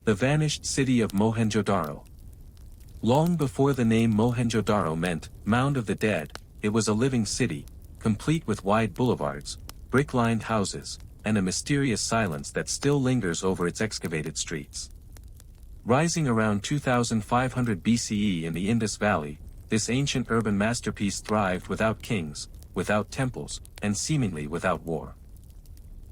The vanished city of Mohenjo-Daro. Long before the name Mohenjo-Daro meant Mound of the Dead, it was a living city, complete with wide boulevards, brick-lined houses, and a mysterious silence that still lingers over its excavated streets. Rising around 2500 BCE in the Indus Valley, this ancient urban masterpiece thrived without kings, without temples, and seemingly without war.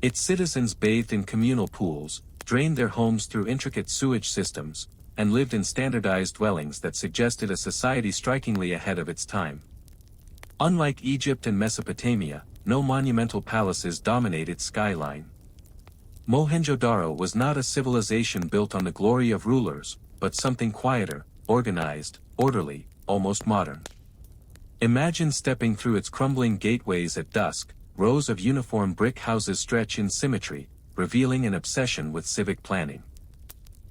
Its citizens bathed in communal pools, drained their homes through intricate sewage systems, and lived in standardized dwellings that suggested a society strikingly ahead of its time. Unlike Egypt and Mesopotamia, no monumental palaces dominate its skyline. Mohenjo-Daro was not a civilization built on the glory of rulers, but something quieter, organized, orderly, almost modern. Imagine stepping through its crumbling gateways at dusk. Rows of uniform brick houses stretch in symmetry, revealing an obsession with civic planning.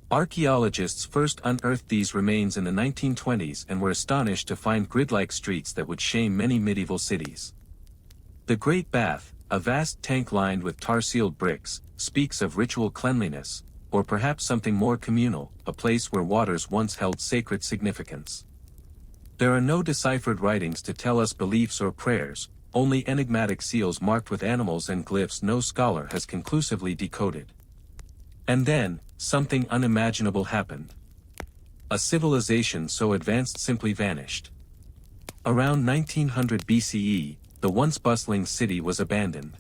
Archaeologists first unearthed these remains in the 1920s and were astonished to find grid-like streets that would shame many medieval cities. The Great Bath, a vast tank lined with tar-sealed bricks, speaks of ritual cleanliness, or perhaps something more communal, a place where waters once held sacred significance. There are no deciphered writings to tell us beliefs or prayers, only enigmatic seals marked with animals and glyphs no scholar has conclusively decoded. And then, something unimaginable happened. A civilization so advanced simply vanished. Around 1900 BCE, the once bustling city was abandoned.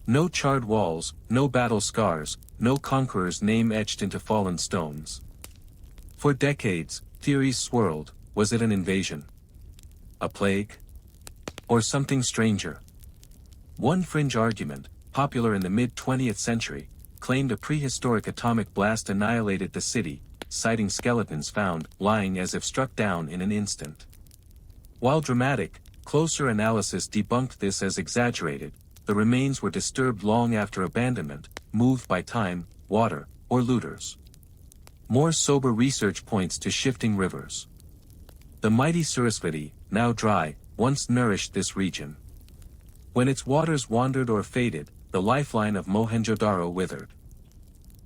No charred walls, no battle scars, no conqueror's name etched into fallen stones. For decades, theories swirled. Was it an invasion? A plague? Or something stranger? One fringe argument, popular in the mid-20th century, claimed a prehistoric atomic blast annihilated the city, citing skeletons found lying as if struck down in an instant. While dramatic, closer analysis debunked this as exaggerated. The remains were disturbed long after abandonment, moved by time, water, or looters. More sober research points to shifting rivers. The mighty Sarasvati, now dry, once nourished this region. When its waters wandered or faded, the lifeline of Mohenjo-Daro withered.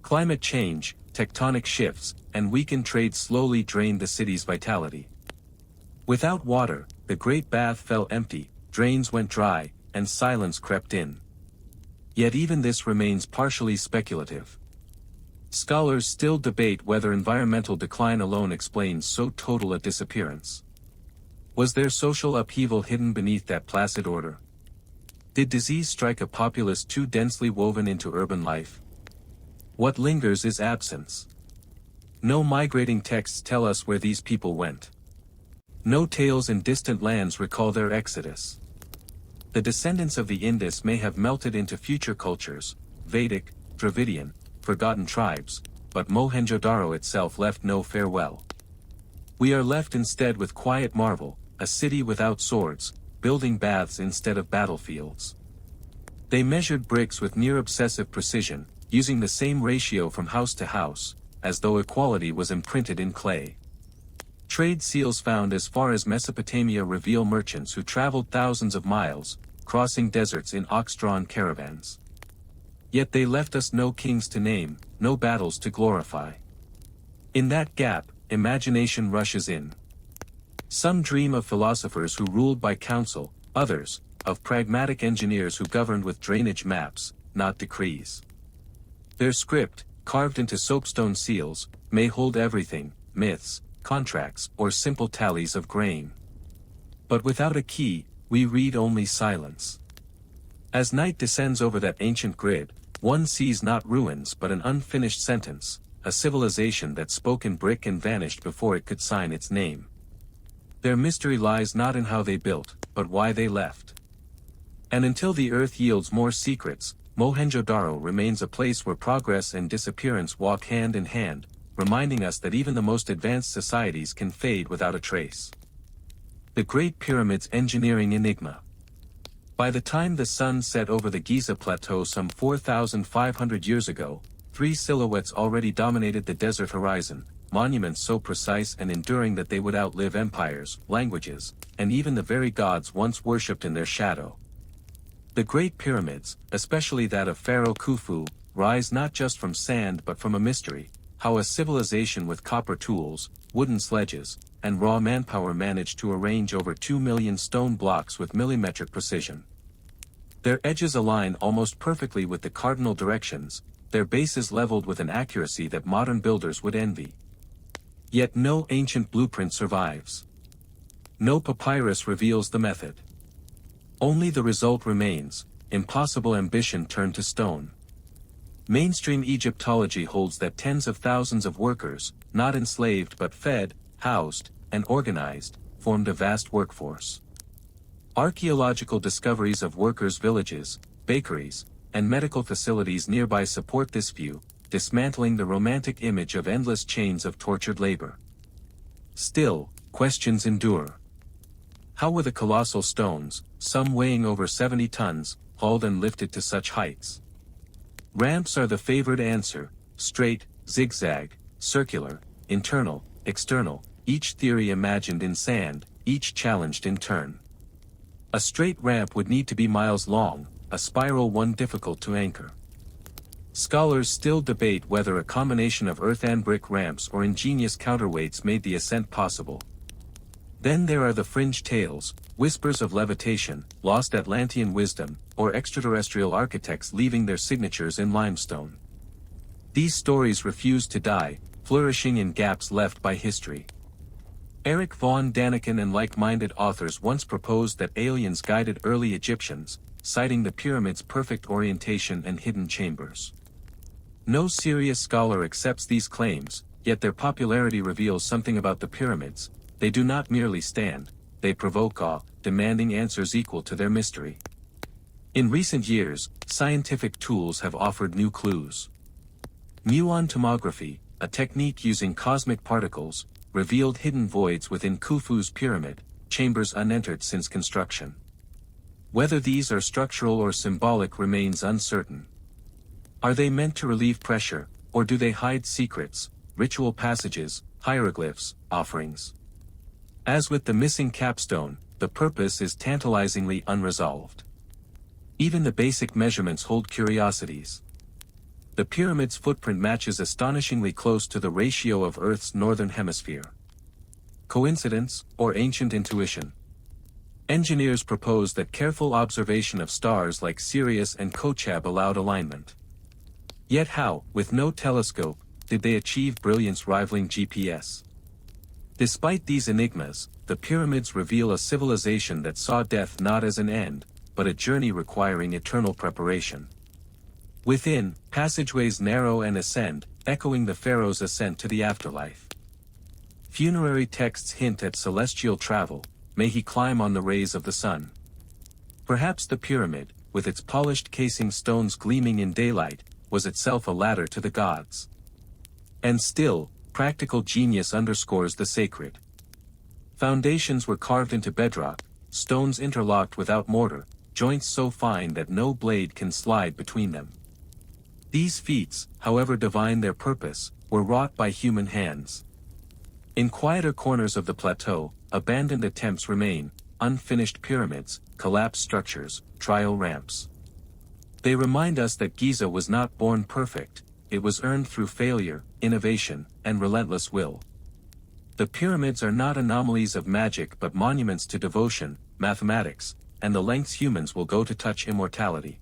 Climate change, tectonic shifts, and weakened trade slowly drained the city's vitality. Without water, the Great Bath fell empty, drains went dry, and silence crept in. Yet even this remains partially speculative. Scholars still debate whether environmental decline alone explains so total a disappearance. Was there social upheaval hidden beneath that placid order? Did disease strike a populace too densely woven into urban life? What lingers is absence. No migrating texts tell us where these people went. No tales in distant lands recall their exodus. The descendants of the Indus may have melted into future cultures, Vedic, Dravidian, forgotten tribes, but Mohenjo-Daro itself left no farewell. We are left instead with quiet marvel, a city without swords, building baths instead of battlefields. They measured bricks with near-obsessive precision, using the same ratio from house to house, as though equality was imprinted in clay. Trade seals found as far as Mesopotamia reveal merchants who traveled thousands of miles, crossing deserts in ox-drawn caravans. Yet they left us no kings to name, no battles to glorify. In that gap, imagination rushes in. Some dream of philosophers who ruled by counsel, others, of pragmatic engineers who governed with drainage maps, not decrees. Their script, carved into soapstone seals, may hold everything, myths, contracts, or simple tallies of grain. But without a key, we read only silence. As night descends over that ancient grid, one sees not ruins but an unfinished sentence, a civilization that spoke in brick and vanished before it could sign its name. Their mystery lies not in how they built, but why they left. And until the earth yields more secrets, Mohenjo-Daro remains a place where progress and disappearance walk hand in hand, reminding us that even the most advanced societies can fade without a trace. The Great Pyramid's engineering enigma. By the time the sun set over the Giza Plateau some 4,500 years ago, three silhouettes already dominated the desert horizon, monuments so precise and enduring that they would outlive empires, languages, and even the very gods once worshipped in their shadow. The Great Pyramids, especially that of Pharaoh Khufu, rise not just from sand but from a mystery, how a civilization with copper tools, wooden sledges, and raw manpower managed to arrange over 2 million stone blocks with millimetric precision. Their edges align almost perfectly with the cardinal directions, their bases leveled with an accuracy that modern builders would envy. Yet no ancient blueprint survives. No papyrus reveals the method. Only the result remains: impossible ambition turned to stone. Mainstream Egyptology holds that tens of thousands of workers, not enslaved but fed, housed, and organized, formed a vast workforce. Archaeological discoveries of workers' villages, bakeries, and medical facilities nearby support this view, dismantling the romantic image of endless chains of tortured labor. Still, questions endure. How were the colossal stones, some weighing over 70 tons, hauled and lifted to such heights? Ramps are the favored answer: straight, zigzag, circular, internal, external, each theory imagined in sand, each challenged in turn. A straight ramp would need to be miles long, a spiral one difficult to anchor. Scholars still debate whether a combination of earth and brick ramps or ingenious counterweights made the ascent possible. Then there are the fringe tales, whispers of levitation, lost Atlantean wisdom, or extraterrestrial architects leaving their signatures in limestone. These stories refuse to die, flourishing in gaps left by history. Eric von Daniken and like-minded authors once proposed that aliens guided early Egyptians, citing the pyramids' perfect orientation and hidden chambers. No serious scholar accepts these claims, yet their popularity reveals something about the pyramids: they do not merely stand, they provoke awe, demanding answers equal to their mystery. In recent years, scientific tools have offered new clues. Muon tomography, a technique using cosmic particles, revealed hidden voids within Khufu's pyramid, chambers unentered since construction. Whether these are structural or symbolic remains uncertain. Are they meant to relieve pressure, or do they hide secrets, ritual passages, hieroglyphs, offerings? As with the missing capstone, the purpose is tantalizingly unresolved. Even the basic measurements hold curiosities. The pyramid's footprint matches astonishingly close to the ratio of Earth's northern hemisphere. Coincidence, or ancient intuition? Engineers propose that careful observation of stars like Sirius and Kochab allowed alignment. Yet how, with no telescope, did they achieve brilliance rivaling GPS? Despite these enigmas, the pyramids reveal a civilization that saw death not as an end, but a journey requiring eternal preparation. Within, passageways narrow and ascend, echoing the pharaoh's ascent to the afterlife. Funerary texts hint at celestial travel: may he climb on the rays of the sun. Perhaps the pyramid, with its polished casing stones gleaming in daylight, was itself a ladder to the gods. And still, practical genius underscores the sacred. Foundations were carved into bedrock, stones interlocked without mortar, joints so fine that no blade can slide between them. These feats, however divine their purpose, were wrought by human hands. In quieter corners of the plateau, abandoned attempts remain: unfinished pyramids, collapsed structures, trial ramps. They remind us that Giza was not born perfect, it was earned through failure, innovation, and relentless will. The pyramids are not anomalies of magic but monuments to devotion, mathematics, and the lengths humans will go to touch immortality.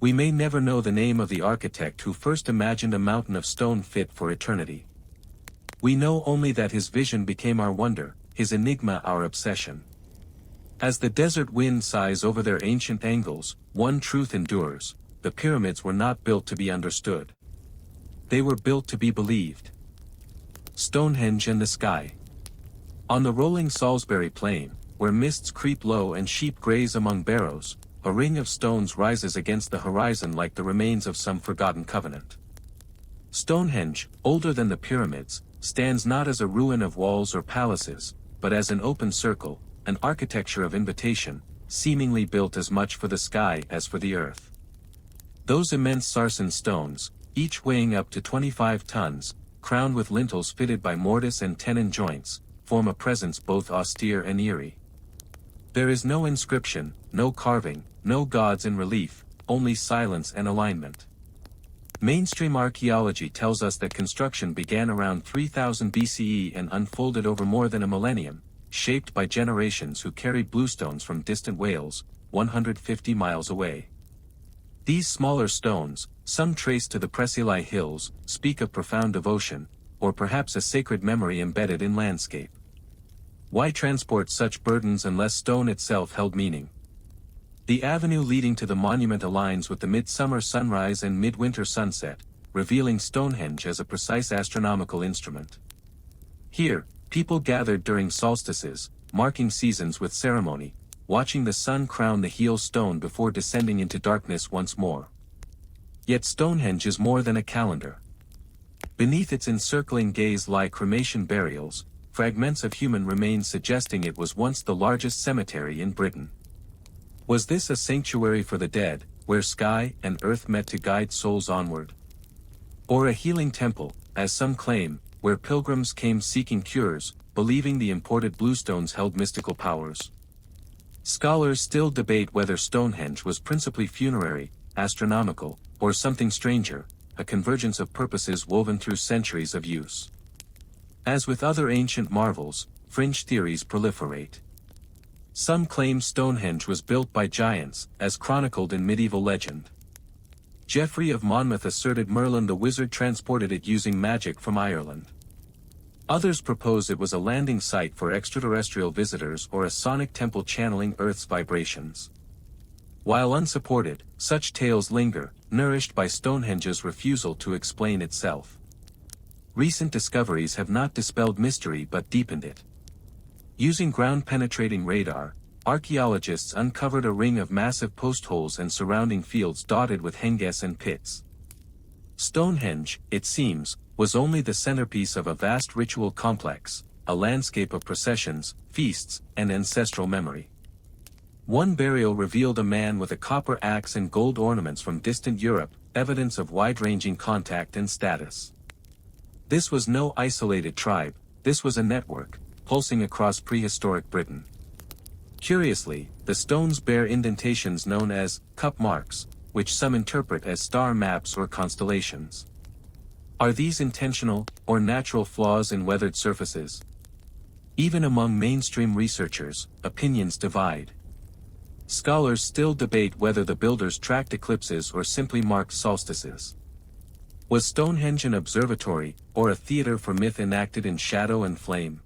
We may never know the name of the architect who first imagined a mountain of stone fit for eternity. We know only that his vision became our wonder, his enigma our obsession. As the desert wind sighs over their ancient angles, one truth endures: the pyramids were not built to be understood. They were built to be believed. Stonehenge and the sky. On the rolling Salisbury Plain, where mists creep low and sheep graze among barrows, a ring of stones rises against the horizon like the remains of some forgotten covenant. Stonehenge, older than the pyramids, stands not as a ruin of walls or palaces, but as an open circle, an architecture of invitation, seemingly built as much for the sky as for the earth. Those immense sarsen stones, each weighing up to 25 tons, crowned with lintels fitted by mortise and tenon joints, form a presence both austere and eerie. There is no inscription, no carving, no gods in relief, only silence and alignment. Mainstream archaeology tells us that construction began around 3000 BCE and unfolded over more than a millennium, shaped by generations who carried bluestones from distant Wales, 150 miles away. These smaller stones, some traced to the Preseli Hills, speak of profound devotion, or perhaps a sacred memory embedded in landscape. Why transport such burdens unless stone itself held meaning? The avenue leading to the monument aligns with the midsummer sunrise and midwinter sunset, revealing Stonehenge as a precise astronomical instrument. Here, people gathered during solstices, marking seasons with ceremony, watching the sun crown the heel stone before descending into darkness once more. Yet Stonehenge is more than a calendar. Beneath its encircling gaze lie cremation burials, fragments of human remains suggesting it was once the largest cemetery in Britain. Was this a sanctuary for the dead, where sky and earth met to guide souls onward? Or a healing temple, as some claim, where pilgrims came seeking cures, believing the imported bluestones held mystical powers? Scholars still debate whether Stonehenge was principally funerary, astronomical, or something stranger, a convergence of purposes woven through centuries of use. As with other ancient marvels, fringe theories proliferate. Some claim Stonehenge was built by giants, as chronicled in medieval legend. Geoffrey of Monmouth asserted Merlin the wizard transported it using magic from Ireland. Others propose it was a landing site for extraterrestrial visitors or a sonic temple channeling Earth's vibrations. While unsupported, such tales linger, nourished by Stonehenge's refusal to explain itself. Recent discoveries have not dispelled mystery but deepened it. Using ground-penetrating radar, archaeologists uncovered a ring of massive post holes and surrounding fields dotted with henges and pits. Stonehenge, it seems, was only the centerpiece of a vast ritual complex, a landscape of processions, feasts, and ancestral memory. One burial revealed a man with a copper axe and gold ornaments from distant Europe, evidence of wide-ranging contact and status. This was no isolated tribe, this was a network, pulsing across prehistoric Britain. Curiously, the stones bear indentations known as cup marks, which some interpret as star maps or constellations. Are these intentional, or natural flaws in weathered surfaces? Even among mainstream researchers, opinions divide. Scholars still debate whether the builders tracked eclipses or simply marked solstices. Was Stonehenge an observatory, or a theater for myth enacted in shadow and flame?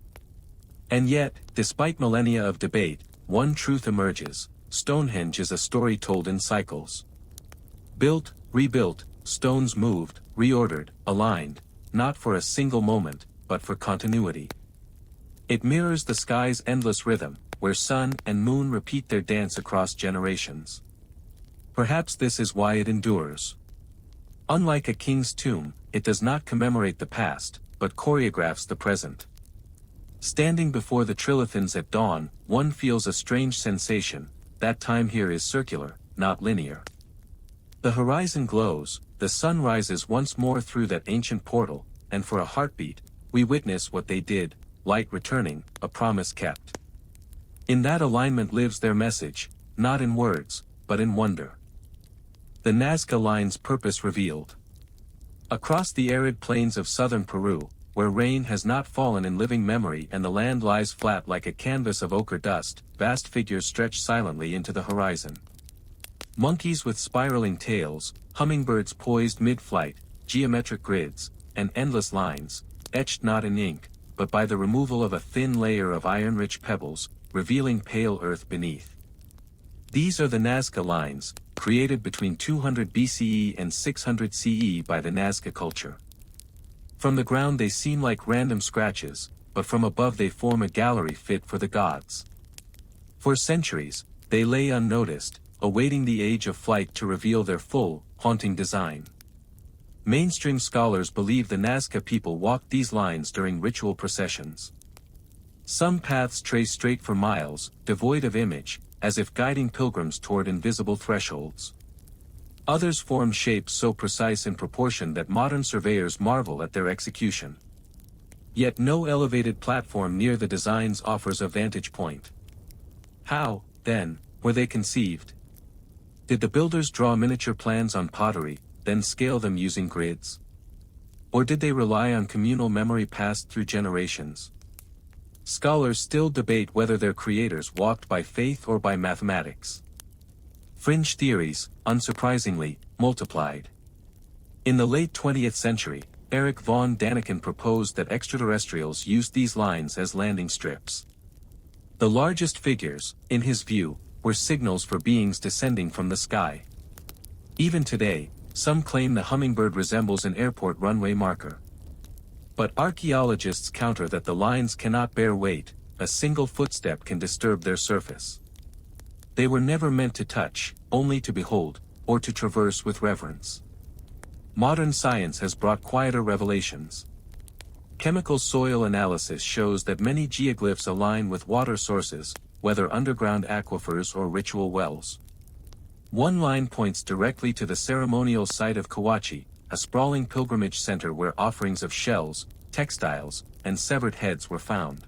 And yet, despite millennia of debate, one truth emerges: Stonehenge is a story told in cycles. Built, rebuilt, stones moved, reordered, aligned, not for a single moment, but for continuity. It mirrors the sky's endless rhythm, where sun and moon repeat their dance across generations. Perhaps this is why it endures. Unlike a king's tomb, it does not commemorate the past, but choreographs the present. Standing before the trilithons at dawn, one feels a strange sensation: that time here is circular, not linear. The horizon glows, the sun rises once more through that ancient portal, and for a heartbeat, we witness what they did, light returning, a promise kept. In that alignment lives their message, not in words, but in wonder. The Nazca Lines' purpose revealed. Across the arid plains of southern Peru, where rain has not fallen in living memory and the land lies flat like a canvas of ochre dust, vast figures stretch silently into the horizon. Monkeys with spiraling tails, hummingbirds poised mid-flight, geometric grids, and endless lines, etched not in ink, but by the removal of a thin layer of iron-rich pebbles, revealing pale earth beneath. These are the Nazca Lines, created between 200 BCE and 600 CE by the Nazca culture. From the ground they seem like random scratches, but from above they form a gallery fit for the gods. For centuries, they lay unnoticed, awaiting the age of flight to reveal their full, haunting design. Mainstream scholars believe the Nazca people walked these lines during ritual processions. Some paths trace straight for miles, devoid of image, as if guiding pilgrims toward invisible thresholds. Others form shapes so precise in proportion that modern surveyors marvel at their execution. Yet no elevated platform near the designs offers a vantage point. How, then, were they conceived? Did the builders draw miniature plans on pottery, then scale them using grids? Or did they rely on communal memory passed through generations? Scholars still debate whether their creators walked by faith or by mathematics. Fringe theories, unsurprisingly, multiplied. In the late 20th century, Erich von Däniken proposed that extraterrestrials used these lines as landing strips. The largest figures, in his view, were signals for beings descending from the sky. Even today, some claim the hummingbird resembles an airport runway marker. But archaeologists counter that the lines cannot bear weight, a single footstep can disturb their surface. They were never meant to touch, only to behold, or to traverse with reverence. Modern science has brought quieter revelations. Chemical soil analysis shows that many geoglyphs align with water sources, whether underground aquifers or ritual wells. One line points directly to the ceremonial site of Kawachi, a sprawling pilgrimage center where offerings of shells, textiles, and severed heads were found.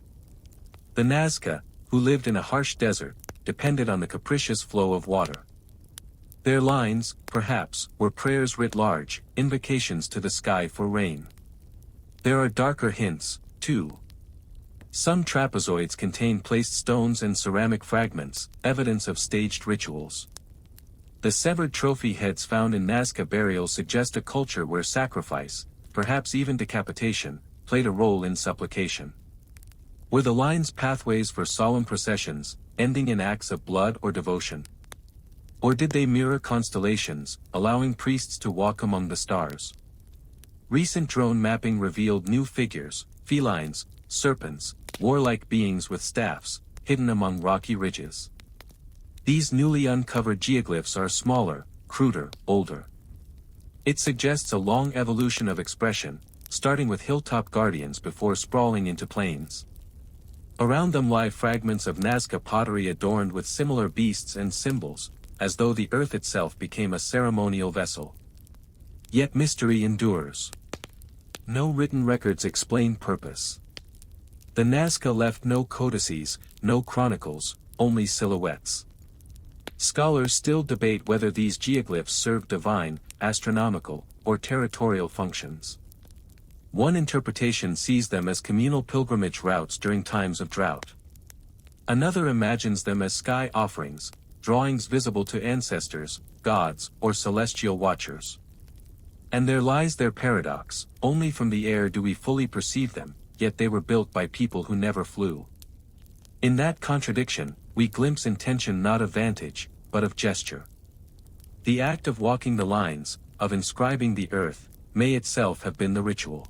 The Nazca, who lived in a harsh desert, depended on the capricious flow of water. Their lines, perhaps, were prayers writ large, invocations to the sky for rain. There are darker hints, too. Some trapezoids contain placed stones and ceramic fragments, evidence of staged rituals. The severed trophy heads found in Nazca burials suggest a culture where sacrifice, perhaps even decapitation, played a role in supplication. Were the lines pathways for solemn processions, ending in acts of blood or devotion? Or did they mirror constellations, allowing priests to walk among the stars? Recent drone mapping revealed new figures, felines, serpents, warlike beings with staffs, hidden among rocky ridges. These newly uncovered geoglyphs are smaller, cruder, older. It suggests a long evolution of expression, starting with hilltop guardians before sprawling into plains. Around them lie fragments of Nazca pottery adorned with similar beasts and symbols, as though the earth itself became a ceremonial vessel. Yet mystery endures. No written records explain purpose. The Nazca left no codices, no chronicles, only silhouettes. Scholars still debate whether these geoglyphs serve divine, astronomical, or territorial functions. One interpretation sees them as communal pilgrimage routes during times of drought. Another imagines them as sky offerings, drawings visible to ancestors, gods, or celestial watchers. And there lies their paradox: only from the air do we fully perceive them, yet they were built by people who never flew. In that contradiction, we glimpse intention not of vantage, but of gesture. The act of walking the lines, of inscribing the earth, may itself have been the ritual.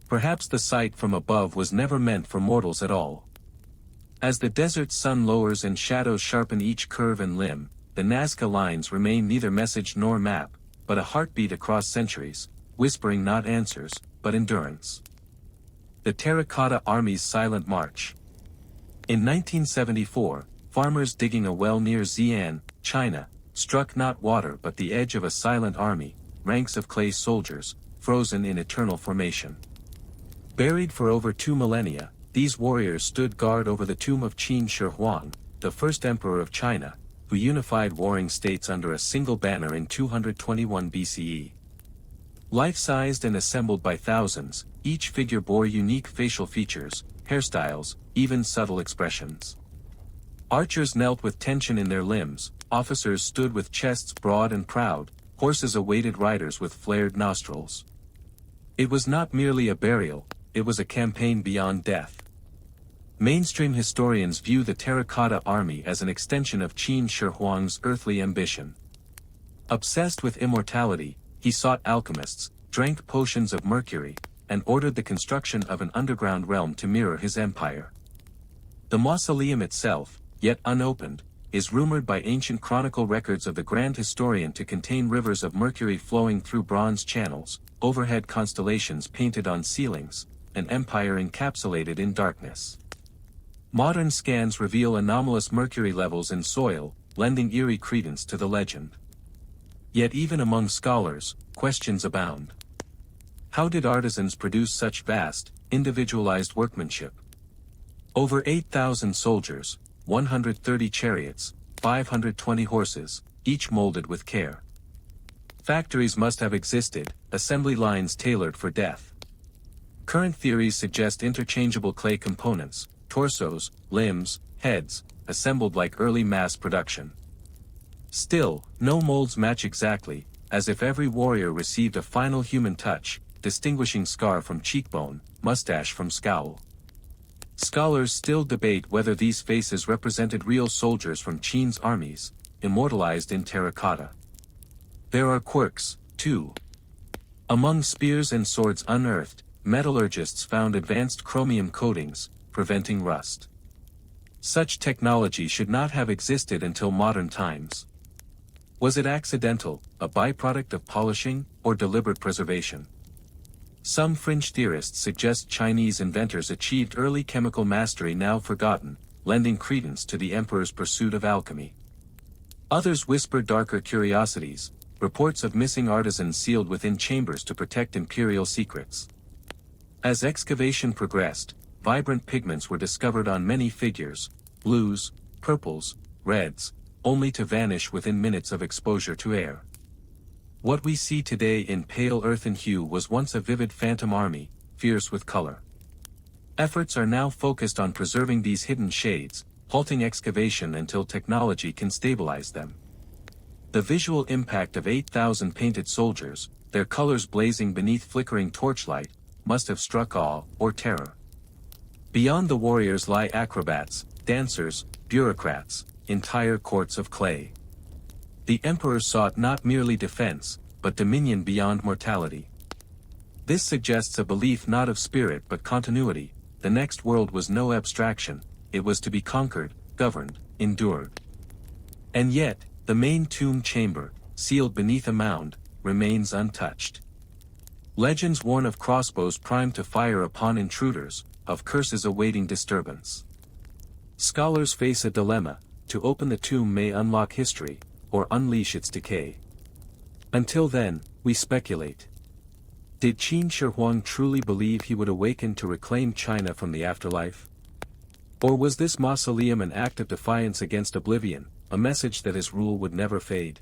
Perhaps the sight from above was never meant for mortals at all. As the desert sun lowers and shadows sharpen each curve and limb, the Nazca lines remain neither message nor map, but a heartbeat across centuries, whispering not answers, but endurance. The Terracotta Army's silent march. In 1974, farmers digging a well near Xi'an, China, struck not water but the edge of a silent army, ranks of clay soldiers, frozen in eternal formation. Buried for over 2 millennia, these warriors stood guard over the tomb of Qin Shi Huang, the first emperor of China, who unified warring states under a single banner in 221 BCE. Life-sized and assembled by thousands, each figure bore unique facial features, hairstyles, even subtle expressions. Archers knelt with tension in their limbs, officers stood with chests broad and proud, horses awaited riders with flared nostrils. It was not merely a burial, it was a campaign beyond death. Mainstream historians view the Terracotta Army as an extension of Qin Shi Huang's earthly ambition. Obsessed with immortality, he sought alchemists, drank potions of mercury, and ordered the construction of an underground realm to mirror his empire. The mausoleum itself, yet unopened, is rumored by ancient chronicle records of the grand historian to contain rivers of mercury flowing through bronze channels, overhead constellations painted on ceilings, an empire encapsulated in darkness. Modern scans reveal anomalous mercury levels in soil, lending eerie credence to the legend. Yet even among scholars, questions abound. How did artisans produce such vast, individualized workmanship? Over 8,000 soldiers, 130 chariots, 520 horses, each molded with care. Factories must have existed, assembly lines tailored for death. Current theories suggest interchangeable clay components, torsos, limbs, heads, assembled like early mass production. Still, no molds match exactly, as if every warrior received a final human touch, distinguishing scar from cheekbone, mustache from scowl. Scholars still debate whether these faces represented real soldiers from Qin's armies, immortalized in terracotta. There are quirks, too. Among spears and swords unearthed, metallurgists found advanced chromium coatings, preventing rust. Such technology should not have existed until modern times. Was it accidental, a byproduct of polishing, or deliberate preservation? Some fringe theorists suggest Chinese inventors achieved early chemical mastery now forgotten, lending credence to the emperor's pursuit of alchemy. Others whisper darker curiosities, reports of missing artisans sealed within chambers to protect imperial secrets. As excavation progressed, vibrant pigments were discovered on many figures, blues, purples, reds, only to vanish within minutes of exposure to air. What we see today in pale earthen hue was once a vivid phantom army, fierce with color. Efforts are now focused on preserving these hidden shades, halting excavation until technology can stabilize them. The visual impact of 8,000 painted soldiers, their colors blazing beneath flickering torchlight, must have struck awe or terror. Beyond the warriors lie acrobats, dancers, bureaucrats, entire courts of clay. The emperor sought not merely defense, but dominion beyond mortality. This suggests a belief not of spirit but continuity. The next world was no abstraction, it was to be conquered, governed, endured. And yet, the main tomb chamber, sealed beneath a mound, remains untouched. Legends warn of crossbows primed to fire upon intruders, of curses awaiting disturbance. Scholars face a dilemma: to open the tomb may unlock history, or unleash its decay. Until then, we speculate. Did Qin Shi Huang truly believe he would awaken to reclaim China from the afterlife? Or was this mausoleum an act of defiance against oblivion, a message that his rule would never fade?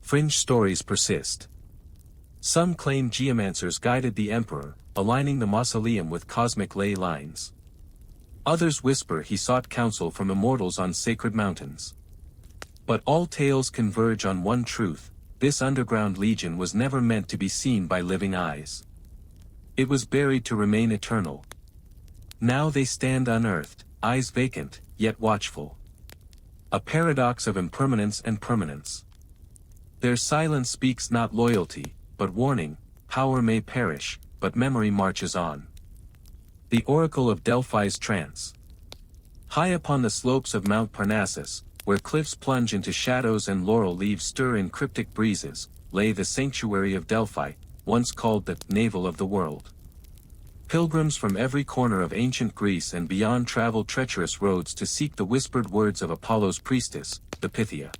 Fringe stories persist. Some claim geomancers guided the emperor, aligning the mausoleum with cosmic ley lines. Others whisper he sought counsel from immortals on sacred mountains. But all tales converge on one truth: this underground legion was never meant to be seen by living eyes. It was buried to remain eternal. Now they stand unearthed, eyes vacant, yet watchful. A paradox of impermanence and permanence. Their silence speaks not loyalty, but warning: power may perish, but memory marches on. The Oracle of Delphi's trance. High upon the slopes of Mount Parnassus, where cliffs plunge into shadows and laurel leaves stir in cryptic breezes, lay the sanctuary of Delphi, once called the navel of the world. Pilgrims from every corner of ancient Greece and beyond traveled treacherous roads to seek the whispered words of Apollo's priestess, the Pythia.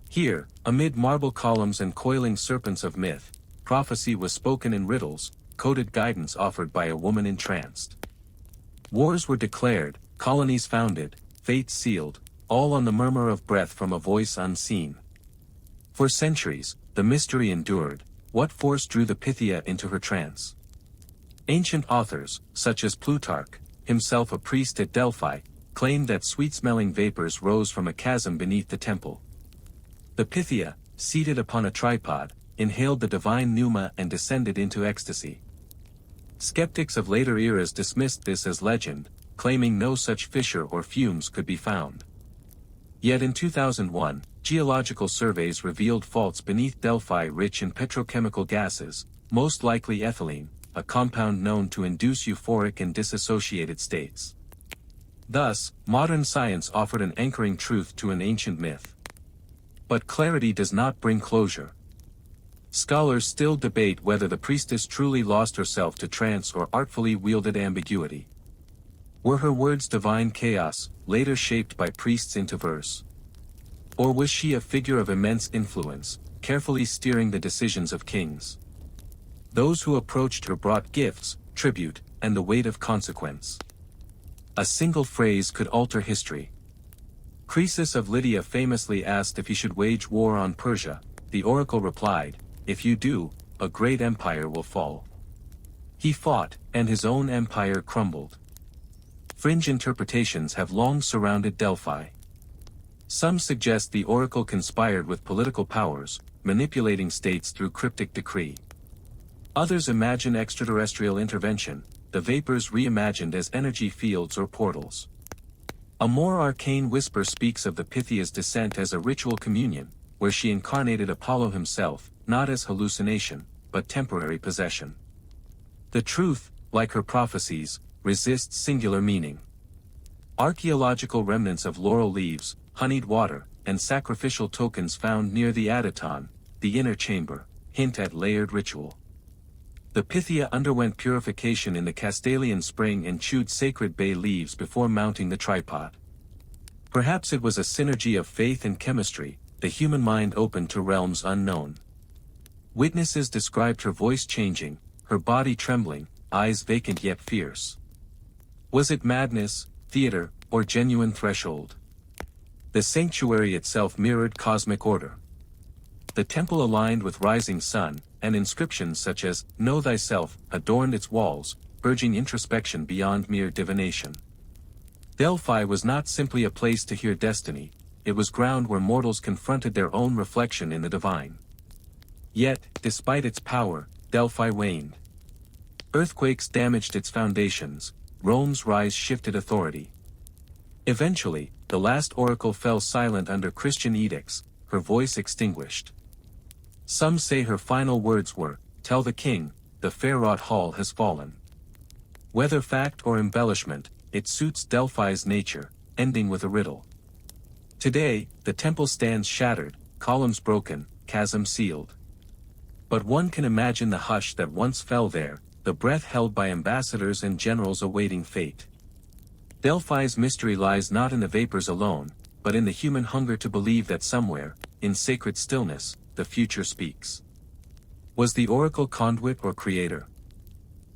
Here, amid marble columns and coiling serpents of myth, prophecy was spoken in riddles, coded guidance offered by a woman entranced. Wars were declared, colonies founded, fates sealed, all on the murmur of breath from a voice unseen. For centuries, the mystery endured. What force drew the Pythia into her trance? Ancient authors, such as Plutarch, himself a priest at Delphi, claimed that sweet-smelling vapors rose from a chasm beneath the temple. The Pythia, seated upon a tripod, inhaled the divine pneuma and descended into ecstasy. Skeptics of later eras dismissed this as legend, claiming no such fissure or fumes could be found. Yet in 2001, geological surveys revealed faults beneath Delphi rich in petrochemical gases, most likely ethylene, a compound known to induce euphoric and dissociated states. Thus, modern science offered an anchoring truth to an ancient myth. But clarity does not bring closure. Scholars still debate whether the priestess truly lost herself to trance or artfully wielded ambiguity. Were her words divine chaos, later shaped by priests into verse? Or was she a figure of immense influence, carefully steering the decisions of kings? Those who approached her brought gifts, tribute, and the weight of consequence. A single phrase could alter history. Croesus of Lydia famously asked if he should wage war on Persia, the oracle replied, "If you do, a great empire will fall." He fought, and his own empire crumbled. Fringe interpretations have long surrounded Delphi. Some suggest the oracle conspired with political powers, manipulating states through cryptic decree. Others imagine extraterrestrial intervention, the vapors reimagined as energy fields or portals. A more arcane whisper speaks of the Pythia's descent as a ritual communion, where she incarnated Apollo himself, not as hallucination, but temporary possession. The truth, like her prophecies, resists singular meaning. Archaeological remnants of laurel leaves, honeyed water, and sacrificial tokens found near the Adyton, the inner chamber, hint at layered ritual. The Pythia underwent purification in the Castalian spring and chewed sacred bay leaves before mounting the tripod. Perhaps it was a synergy of faith and chemistry, the human mind open to realms unknown. Witnesses described her voice changing, her body trembling, eyes vacant yet fierce. Was it madness, theater, or genuine threshold? The sanctuary itself mirrored cosmic order. The temple aligned with rising sun, and inscriptions such as, "Know thyself," adorned its walls, urging introspection beyond mere divination. Delphi was not simply a place to hear destiny, it was ground where mortals confronted their own reflection in the divine. Yet, despite its power, Delphi waned. Earthquakes damaged its foundations, Rome's rise shifted authority. Eventually, the last oracle fell silent under Christian edicts, her voice extinguished. Some say her final words were, "Tell the king, the fair-wrought hall has fallen." Whether fact or embellishment, it suits Delphi's nature, ending with a riddle. Today, the temple stands shattered, columns broken, chasm sealed. But one can imagine the hush that once fell there, the breath held by ambassadors and generals awaiting fate. Delphi's mystery lies not in the vapors alone, but in the human hunger to believe that somewhere, in sacred stillness, the future speaks. Was the oracle conduit or creator?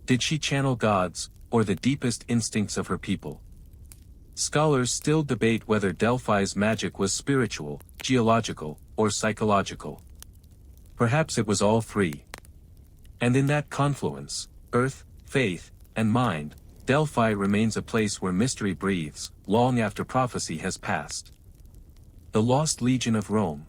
Did she channel gods, or the deepest instincts of her people? Scholars still debate whether Delphi's magic was spiritual, geological, or psychological. Perhaps it was all three. And in that confluence, earth, faith, and mind, Delphi remains a place where mystery breathes, long after prophecy has passed. The Lost Legion of Rome.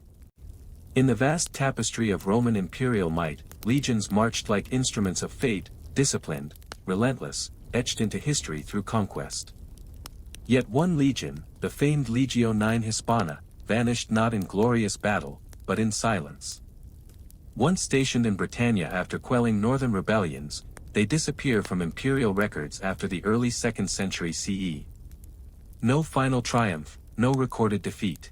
In the vast tapestry of Roman imperial might, legions marched like instruments of fate, disciplined, relentless, etched into history through conquest. Yet one legion, the famed Legio IX Hispana, vanished not in glorious battle, but in silence. Once stationed in Britannia after quelling northern rebellions, they disappear from imperial records after the early 2nd century CE. No final triumph, no recorded defeat.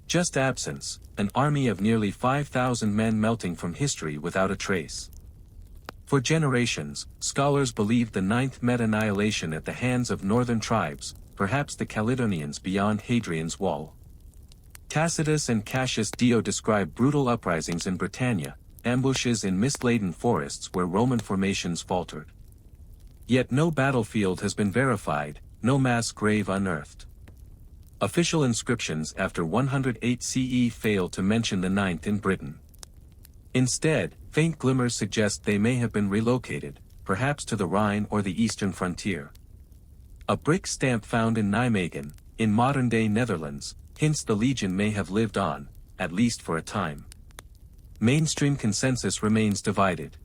Just absence, an army of nearly 5,000 men melting from history without a trace. For generations, scholars believed the ninth met annihilation at the hands of northern tribes, perhaps the Caledonians beyond Hadrian's Wall. Tacitus and Cassius Dio describe brutal uprisings in Britannia, ambushes in mist-laden forests where Roman formations faltered. Yet no battlefield has been verified, no mass grave unearthed. Official inscriptions after 108 CE fail to mention the ninth in Britain. Instead, faint glimmers suggest they may have been relocated, perhaps to the Rhine or the eastern frontier. A brick stamp found in Nijmegen, in modern-day Netherlands, hints the legion may have lived on, at least for a time. Mainstream consensus remains divided.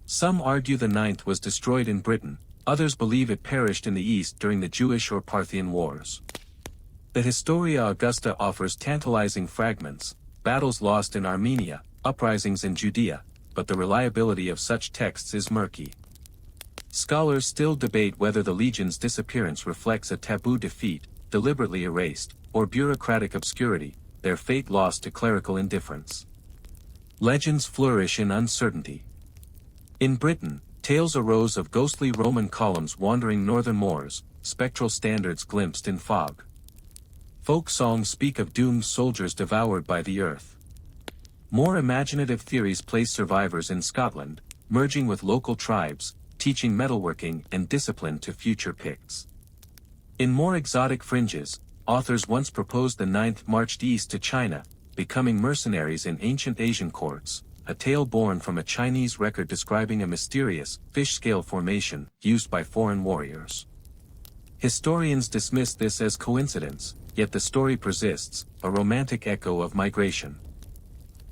Some argue the ninth was destroyed in Britain, others believe it perished in the east during the Jewish or Parthian wars. The Historia Augusta offers tantalizing fragments, battles lost in Armenia, uprisings in Judea, but the reliability of such texts is murky. Scholars still debate whether the legion's disappearance reflects a taboo defeat, deliberately erased, or bureaucratic obscurity, their fate lost to clerical indifference. Legends flourish in uncertainty. In Britain, tales arose of ghostly Roman columns wandering northern moors, spectral standards glimpsed in fog. Folk songs speak of doomed soldiers devoured by the earth. More imaginative theories place survivors in Scotland, merging with local tribes, teaching metalworking and discipline to future Picts. In more exotic fringes, authors once proposed the ninth marched east to China, becoming mercenaries in ancient Asian courts, a tale born from a Chinese record describing a mysterious, fish-scale formation used by foreign warriors. Historians dismiss this as coincidence, yet the story persists, a romantic echo of migration.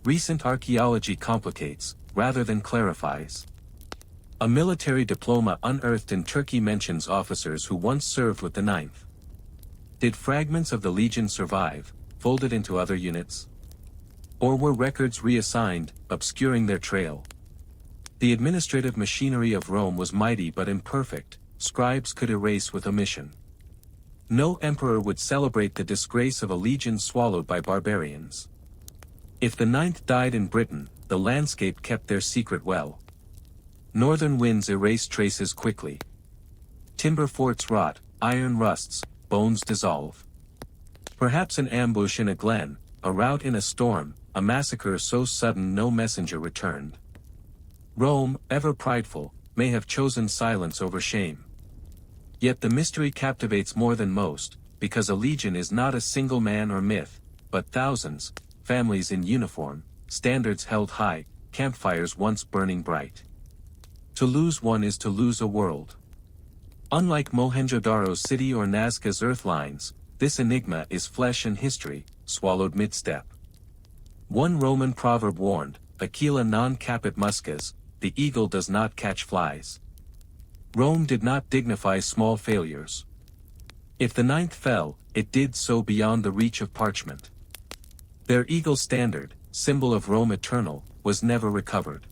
Recent archaeology complicates, rather than clarifies. A military diploma unearthed in Turkey mentions officers who once served with the 9th. Did fragments of the legion survive, folded into other units? Or were records reassigned, obscuring their trail? The administrative machinery of Rome was mighty but imperfect, scribes could erase with omission. No emperor would celebrate the disgrace of a legion swallowed by barbarians. If the 9th died in Britain, the landscape kept their secret well. Northern winds erase traces quickly. Timber forts rot, iron rusts, bones dissolve. Perhaps an ambush in a glen, a rout in a storm, a massacre so sudden no messenger returned. Rome, ever prideful, may have chosen silence over shame. Yet the mystery captivates more than most, because a legion is not a single man or myth, but thousands, families in uniform, standards held high, campfires once burning bright. To lose one is to lose a world. Unlike Mohenjo-Daro's city or Nazca's earth lines, this enigma is flesh and history, swallowed mid-step. One Roman proverb warned, Aquila non capit muscas, the eagle does not catch flies. Rome did not dignify small failures. If the 9th fell, it did so beyond the reach of parchment. Their eagle standard, symbol of Rome eternal, was never recovered.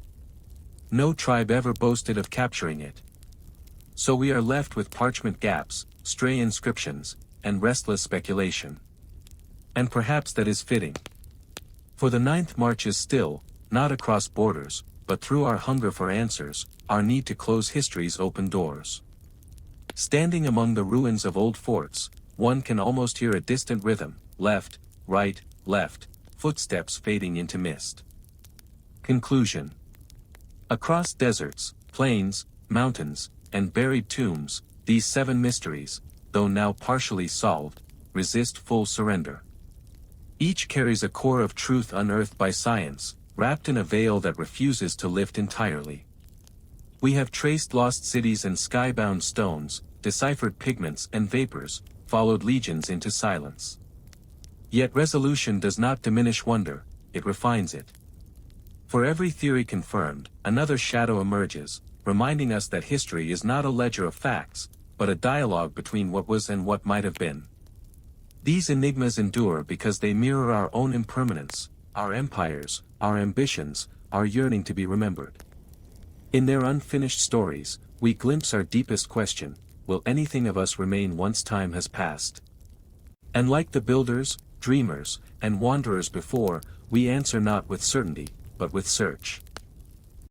No tribe ever boasted of capturing it. So we are left with parchment gaps, stray inscriptions, and restless speculation. And perhaps that is fitting. For the 9th marches still, not across borders, but through our hunger for answers, our need to close history's open doors. Standing among the ruins of old forts, one can almost hear a distant rhythm, left, left, footsteps fading into mist. Conclusion. Across deserts, plains, mountains, and buried tombs, these 7 mysteries, though now partially solved, resist full surrender. Each carries a core of truth unearthed by science, wrapped in a veil that refuses to lift entirely. We have traced lost cities and skybound stones, deciphered pigments and vapors, followed legions into silence. Yet resolution does not diminish wonder, it refines it. For every theory confirmed, another shadow emerges, reminding us that history is not a ledger of facts, but a dialogue between what was and what might have been. These enigmas endure because they mirror our own impermanence, our empires, our ambitions, our yearning to be remembered. In their unfinished stories, we glimpse our deepest question, will anything of us remain once time has passed? And like the builders, dreamers, and wanderers before, we answer not with certainty, but with search.